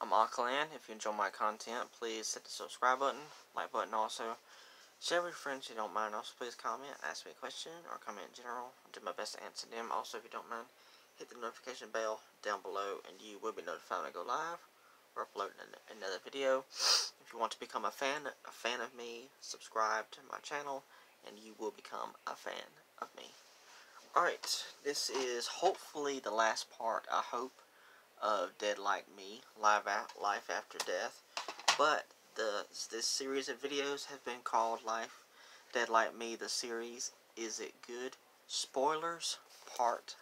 I'm Aqualand. If you enjoy my content, please hit the subscribe button, like button also. Share with your friends if you don't mind. Also, please comment, ask me a question, or comment in general. I'll do my best to answer them. Also, if you don't mind, hit the notification bell down below, and you will be notified when I go live or upload another video. If you want to become a fan of me, subscribe to my channel, and you will become a fan of me. Alright, this is hopefully the last part, I hope, of Dead Like Me, Life After Death. But this series of videos have been called Dead Like Me, the series, Is It Good? Spoilers, Part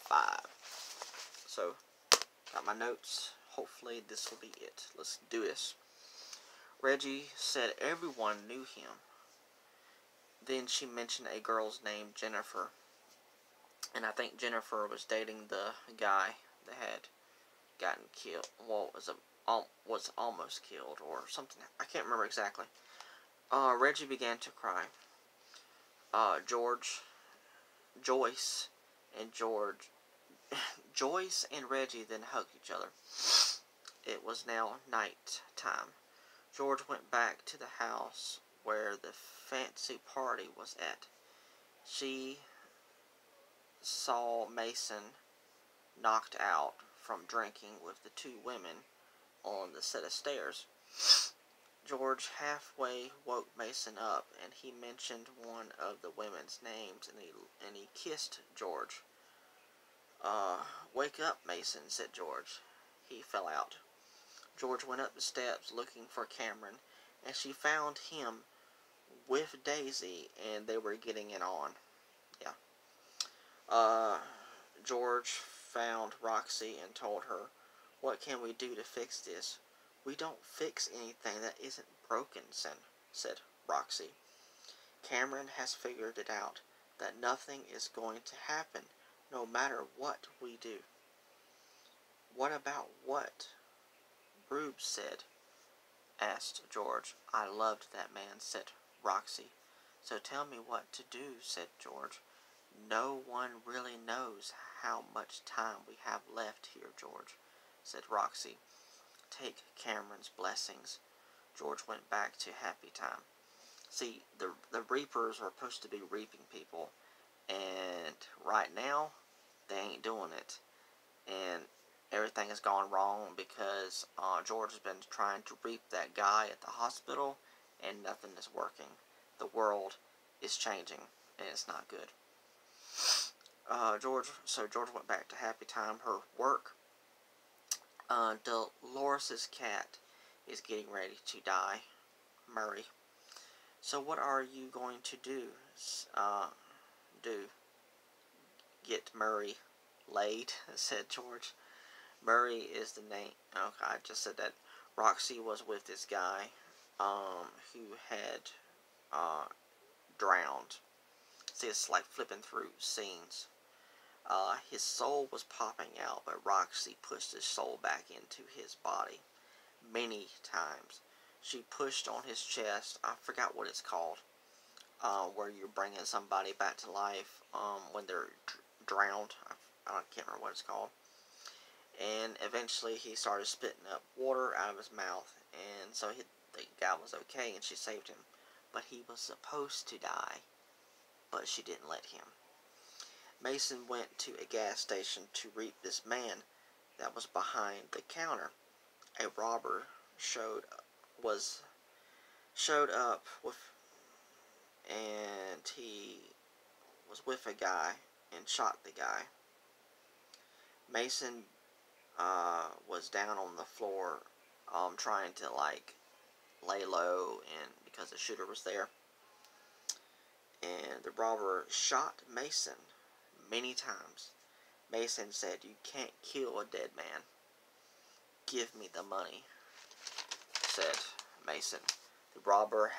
5. So, got my notes. Hopefully this will be it. Let's do this. Reggie said everyone knew him. Then she mentioned a girl's name, Jennifer. And I think Jennifer was dating the guy that had gotten killed. Well, was almost killed or something. I can't remember exactly. Reggie began to cry. Joyce and Reggie then hugged each other. It was now night time. George went back to the house where the fancy party was at. She saw Mason knocked out from drinking with the two women on the set of stairs. George halfway woke Mason up, and he mentioned one of the women's names, and he kissed George. Wake up, Mason, said George. He fell out. George went up the steps looking for Cameron, and she found him with Daisy, and they were getting it on. Yeah. George found Roxy and told her, "What can we do to fix this?" "We don't fix anything that isn't broken," said Roxy. "Cameron has figured it out, that nothing is going to happen, no matter what we do." "What about what Rube said?" asked George. "I loved that man," said Roxy. "So tell me what to do," said George. "No one really knows how much time we have left here, George," said Roxy. "Take Cameron's blessings." George went back to Happy Time. See, the Reapers are supposed to be reaping people, and right now, they ain't doing it. And everything has gone wrong because George has been trying to reap that guy at the hospital, and nothing is working. The world is changing, and it's not good. George went back to Happy Time, her work. Dolores' cat is getting ready to die, Murray. "So what are you going to do? Get Murray laid," said George. Murray is the name. Okay, I just said that. Roxy was with this guy, who had, drowned. See, it's like flipping through scenes. His soul was popping out, but Roxy pushed his soul back into his body many times. She pushed on his chest. I forgot what it's called. Where you're bringing somebody back to life when they're drowned. I can't remember what it's called. And eventually he started spitting up water out of his mouth, and so the guy was okay, and she saved him. But he was supposed to die, but she didn't let him. Mason went to a gas station to reap this man that was behind the counter. A robber showed up with, and he was with a guy and shot the guy. Mason was down on the floor, trying to lay low, and because the shooter was there. And the robber shot Mason many times. Mason said, "You can't kill a dead man. Give me the money," said Mason. The robber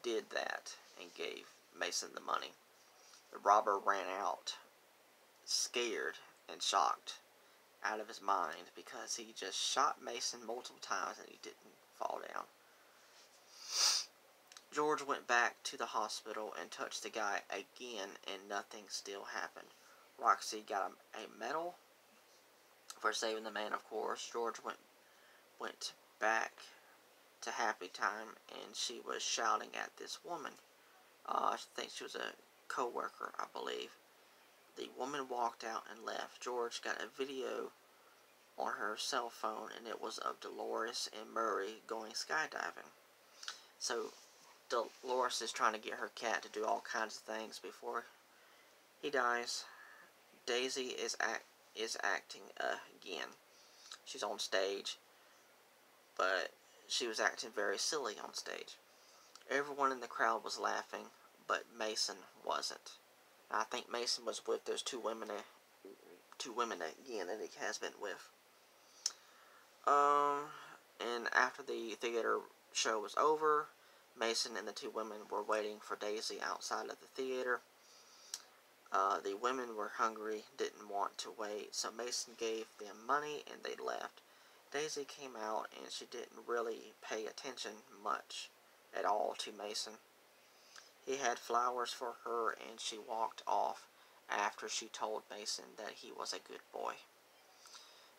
did that and gave Mason the money. The robber ran out, scared and shocked, out of his mind, because he just shot Mason multiple times and he didn't fall down. George went back to the hospital and touched the guy again, and nothing still happened. Roxy got a medal for saving the man, of course. George went went back to Happy Time, and she was shouting at this woman. I think she was a co-worker, I believe. The woman walked out and left. George got a video on her cell phone, and it was of Dolores and Murray going skydiving. So Dolores is trying to get her cat to do all kinds of things before he dies. Daisy is acting again. She's on stage, but she was acting very silly on stage. Everyone in the crowd was laughing, but Mason wasn't. I think Mason was with those two women again that he has been with. And after the theater show was over, Mason and the two women were waiting for Daisy outside of the theater. The women were hungry, didn't want to wait, so Mason gave them money and they left. Daisy came out and she didn't really pay attention much at all to Mason. He had flowers for her and she walked off after she told Mason that he was a good boy.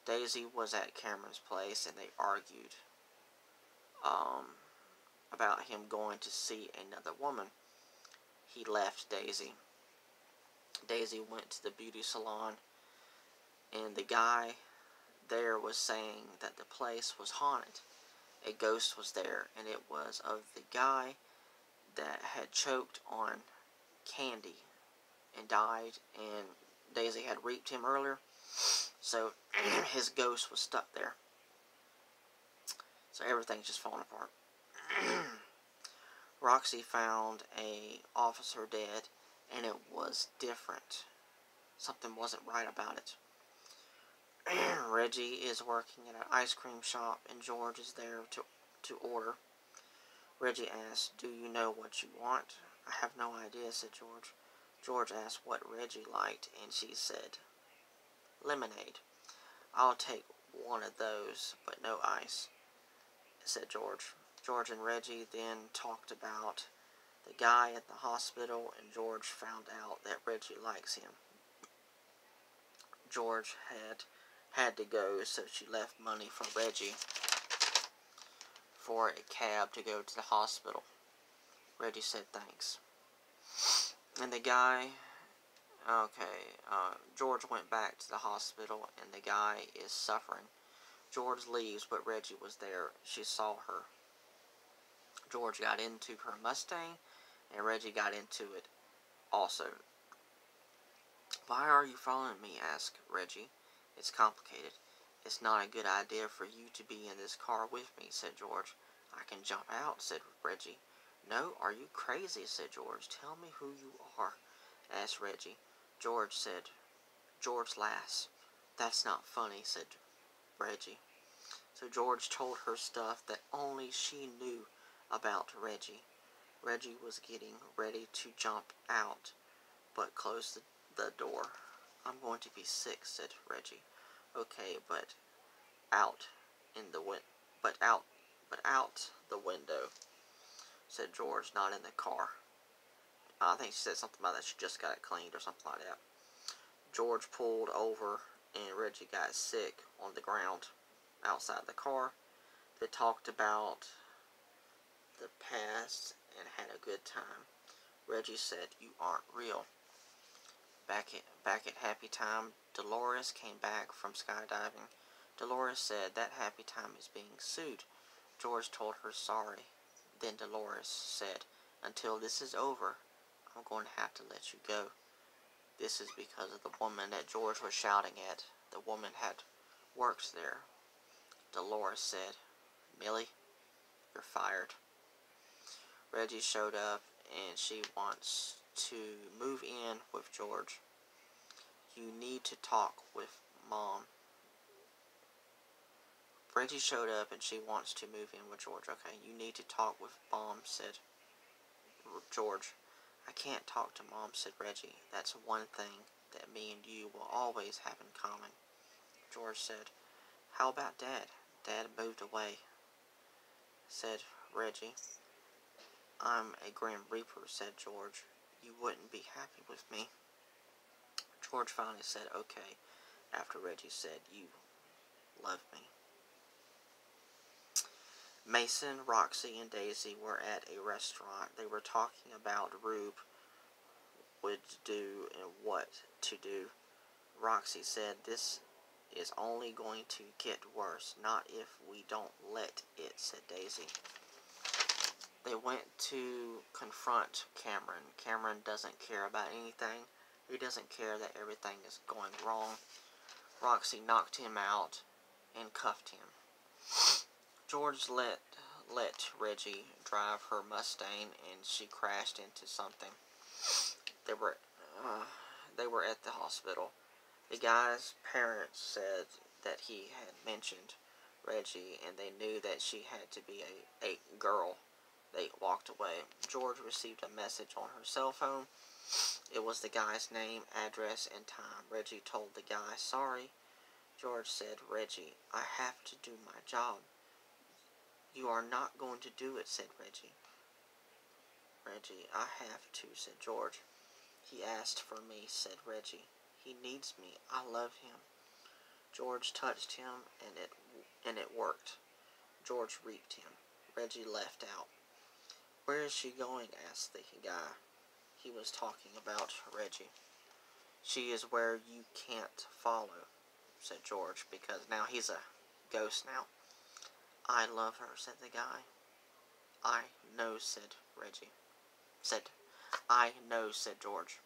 Daisy was at Cameron's place and they argued about him going to see another woman. He left Daisy. Daisy went to the beauty salon, and the guy there was saying that the place was haunted. A ghost was there, and it was of the guy that had choked on candy and died, and Daisy had reaped him earlier, so his ghost was stuck there. So everything's just falling apart. Roxy found a officer dead, and it was different. Something wasn't right about it. Reggie is working at an ice cream shop, and George is there to order. Reggie asked, "Do you know what you want?" "I have no idea," said George. George asked what Reggie liked, and she said, "Lemonade." "I'll take one of those, but no ice," said George. George and Reggie then talked about the guy at the hospital, and George found out that Reggie likes him. George had to go, so she left money for Reggie for a cab to go to the hospital. Reggie said thanks. And the guy, George went back to the hospital, and the guy is suffering. George leaves, but Reggie was there. She saw her. George got into her Mustang, and Reggie got into it also. "Why are you following me?" asked Reggie. "It's complicated. It's not a good idea for you to be in this car with me," said George. "I can jump out," said Reggie. "No, are you crazy?" said George. "Tell me who you are," asked Reggie. George said, "George Lass." "That's not funny," said Reggie. So George told her stuff that only she knew about Reggie. Reggie was getting ready to jump out, but closed the door. "I'm going to be sick," said Reggie. "Okay, but out the window," said George, "not in the car." I think she said something about that she just got it cleaned or something like that. George pulled over, and Reggie got sick on the ground outside the car. They talked about the past and had a good time. Reggie said, "You aren't real." Back at Happy Time, Dolores came back from skydiving. Dolores said that Happy Time is being sued. George told her sorry. Then Dolores said, "Until this is over, I'm going to have to let you go." This is because of the woman that George was shouting at. The woman had worked there. Dolores said, "Millie, you're fired." Reggie showed up, and she wants to move in with George. "You need to talk with Mom." Reggie showed up, and she wants to move in with George. "Okay, you need to talk with Mom," said George. "I can't talk to Mom," said Reggie. "That's one thing that me and you will always have in common." George said, "How about Dad?" "Dad moved away," said Reggie. "I'm a Grim Reaper," said George. "You wouldn't be happy with me." George finally said okay after Reggie said, "You love me." Mason, Roxy, and Daisy were at a restaurant. They were talking about Rube would do and what to do. Roxy said, "This is only going to get worse. Not if we don't let it," said Daisy. They went to confront Cameron. Cameron doesn't care about anything. He doesn't care that everything is going wrong. Roxy knocked him out and cuffed him. George let Reggie drive her Mustang, and she crashed into something. They were at the hospital. The guy's parents said that he had mentioned Reggie, and they knew that she had to be a girl. They walked away. George received a message on her cell phone. It was the guy's name, address, and time. Reggie told the guy, "Sorry." George said, "Reggie, I have to do my job." "You are not going to do it," said Reggie. "Reggie, I have to," said George. "He asked for me," said Reggie. "He needs me. I love him." George touched him, and it worked. George reaped him. Reggie left out. "Where is she going?" asked the guy. He was talking about Reggie. "She is where you can't follow," said George, because now he's a ghost now. "I love her," said the guy. "I know," said Reggie. "I know," said George.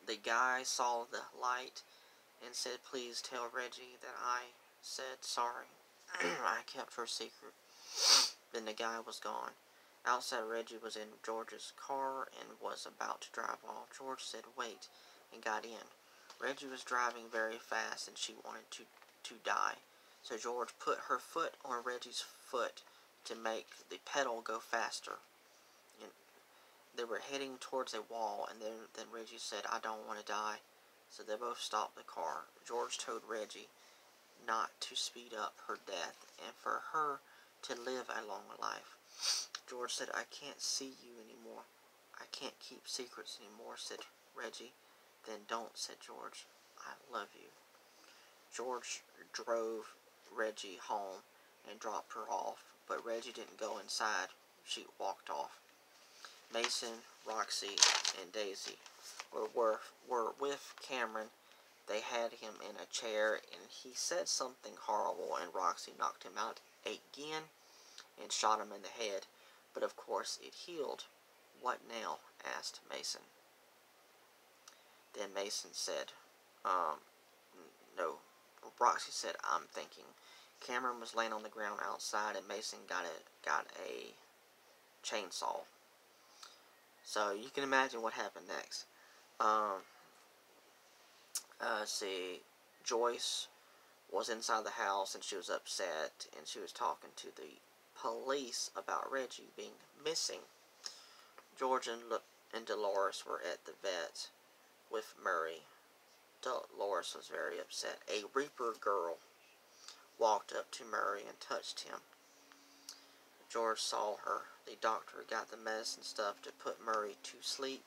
The guy saw the light and said, "Please tell Reggie that I said sorry. I kept her secret." Then the guy was gone. Outside, Reggie was in George's car and was about to drive off. George said, "Wait," and got in. Reggie was driving very fast, and she wanted to die. So George put her foot on Reggie's foot to make the pedal go faster. And they were heading towards a wall, and then Reggie said, "I don't want to die." So they both stopped the car. George told Reggie not to speed up her death and for her to live a long life. George said, "I can't see you anymore. I can't keep secrets anymore," said Reggie. "Then don't," said George. "I love you." George drove Reggie home and dropped her off, but Reggie didn't go inside. She walked off. Mason, Roxy, and Daisy were with Cameron. They had him in a chair, and he said something horrible, and Roxy knocked him out again and shot him in the head. But of course it healed. "What now?" asked Mason. Then Mason said, no. Roxy said, "I'm thinking." Cameron was laying on the ground outside, and Mason got a chainsaw. So you can imagine what happened next. See, Joyce was inside the house, and she was upset, and she was talking to the police about Reggie being missing. George and Dolores were at the vet with Murray. Dolores was very upset. A Reaper girl walked up to Murray and touched him. George saw her. The doctor got the medicine stuff to put Murray to sleep.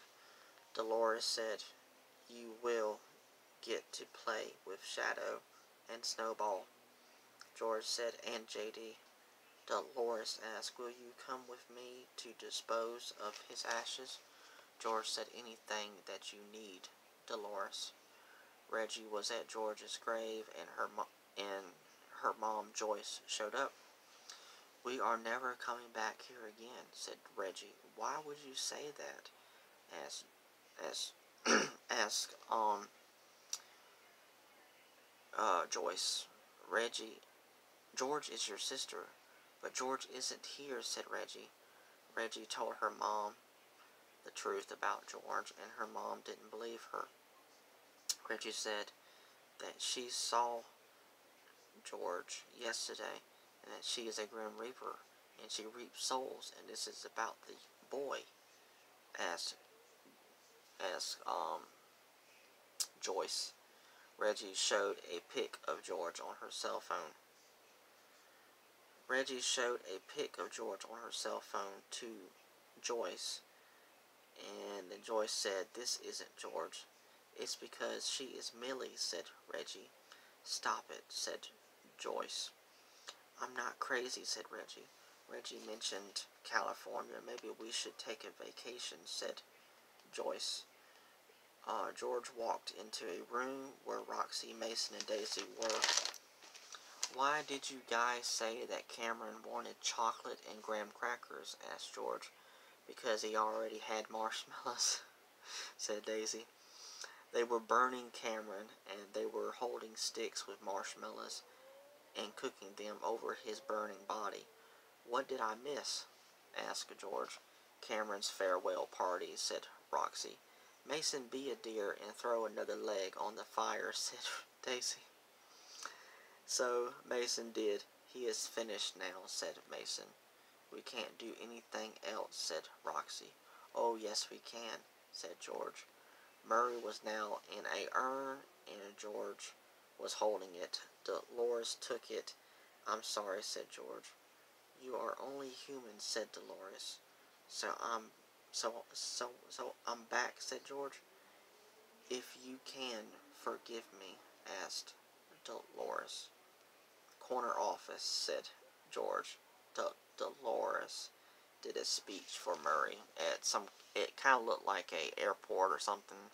Dolores said, "You will get to play with Shadow and Snowball." George said, "And JD." Dolores asked, "Will you come with me to dispose of his ashes?" George said, "Anything that you need, Dolores." Reggie was at George's grave, and her mom Joyce showed up. "We are never coming back here again," said Reggie. "Why would you say that?" asked Joyce. "George is your sister." "But George isn't here," said Reggie. Reggie told her mom the truth about George, and her mom didn't believe her. Reggie said that she saw George yesterday, and that she is a Grim Reaper, and she reaps souls, and this is about the boy, asked Joyce. Reggie showed a pic of George on her cell phone. Reggie showed a pic of George on her cell phone to Joyce, and then Joyce said, "This isn't George." "It's because she is Millie," said Reggie. "Stop it," said Joyce. I'm not crazy, said Reggie. Reggie mentioned California. Maybe we should take a vacation, said Joyce. George walked into a room where Roxy, Mason, and Daisy were. Why did you guys say that Cameron wanted chocolate and graham crackers? Asked George. Because he already had marshmallows, said Daisy. They were burning Cameron, and they were holding sticks with marshmallows and cooking them over his burning body. What did I miss? Asked George. Cameron's farewell party, said Roxy. Mason, be a dear and throw another leg on the fire, said Daisy. So Mason did. He is finished now, said Mason. We can't do anything else, said Roxy. Oh, yes, we can, said George. Murray was now in a urn, and George was holding it. Dolores took it. I'm sorry, said George. You are only human, said Dolores. So I'm back, said George. If you can forgive me, asked Dolores. Corner office, said George. Dolores did a speech for Murray at it kind of looked like a airport or something,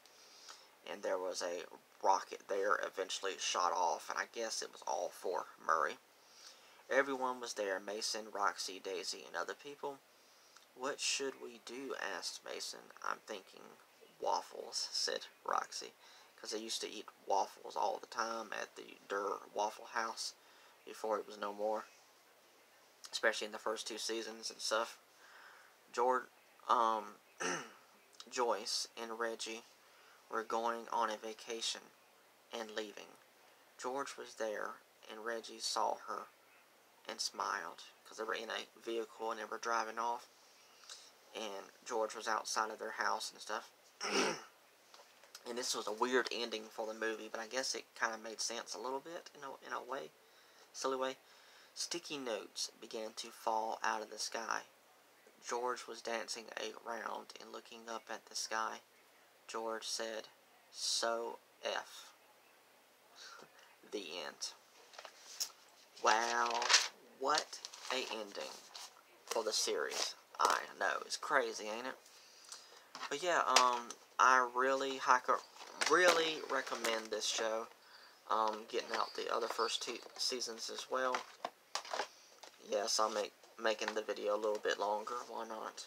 and there was a rocket there, eventually shot off, and I guess it was all for Murray. Everyone was there, Mason, Roxy, Daisy, and other people. What should we do? Asked Mason. I'm thinking waffles, said Roxy, because they used to eat waffles all the time at the Durr Waffle House before it was no more, especially in the first 2 seasons and stuff. Joyce and Reggie were going on a vacation and leaving. George was there, and Reggie saw her and smiled, because they were in a vehicle and they were driving off, and George was outside of their house and stuff. And this was a weird ending for the movie, but I guess it kind of made sense a little bit, in a way, silly way. Sticky notes began to fall out of the sky. George was dancing around and looking up at the sky. George said, "So F." The end. Wow, what a ending for the series. I know, it's crazy, ain't it? But yeah, I really recommend this show. Getting out the other first 2 seasons as well. Yes, I'll making the video a little bit longer. Why not?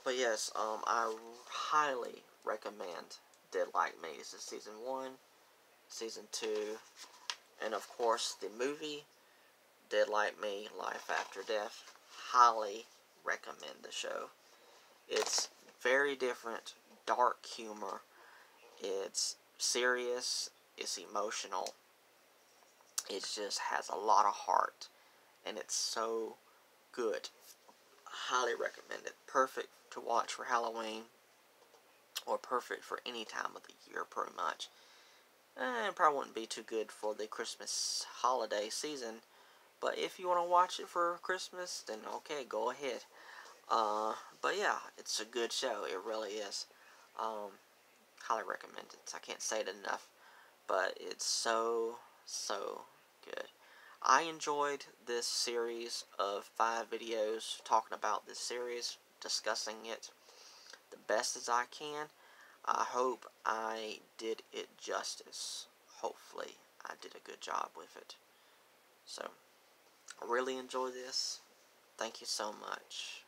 But yes, I highly recommend Dead Like Me. This is season 1, season 2, and of course the movie Dead Like Me, Life After Death. Highly recommend the show. It's very different, dark humor. It's serious. It's emotional. It just has a lot of heart, and it's so good. Highly recommend it. Perfect to watch for Halloween, or perfect for any time of the year, pretty much. It probably wouldn't be too good for the Christmas holiday season, but if you want to watch it for Christmas, then okay, go ahead. But yeah, it's a good show. It really is. Highly recommend it. I can't say it enough, but it's so good. I enjoyed this series of 5 videos talking about this series, discussing it the best as I can. I hope I did it justice. Hopefully I did a good job with it. So, I really enjoy this. Thank you so much.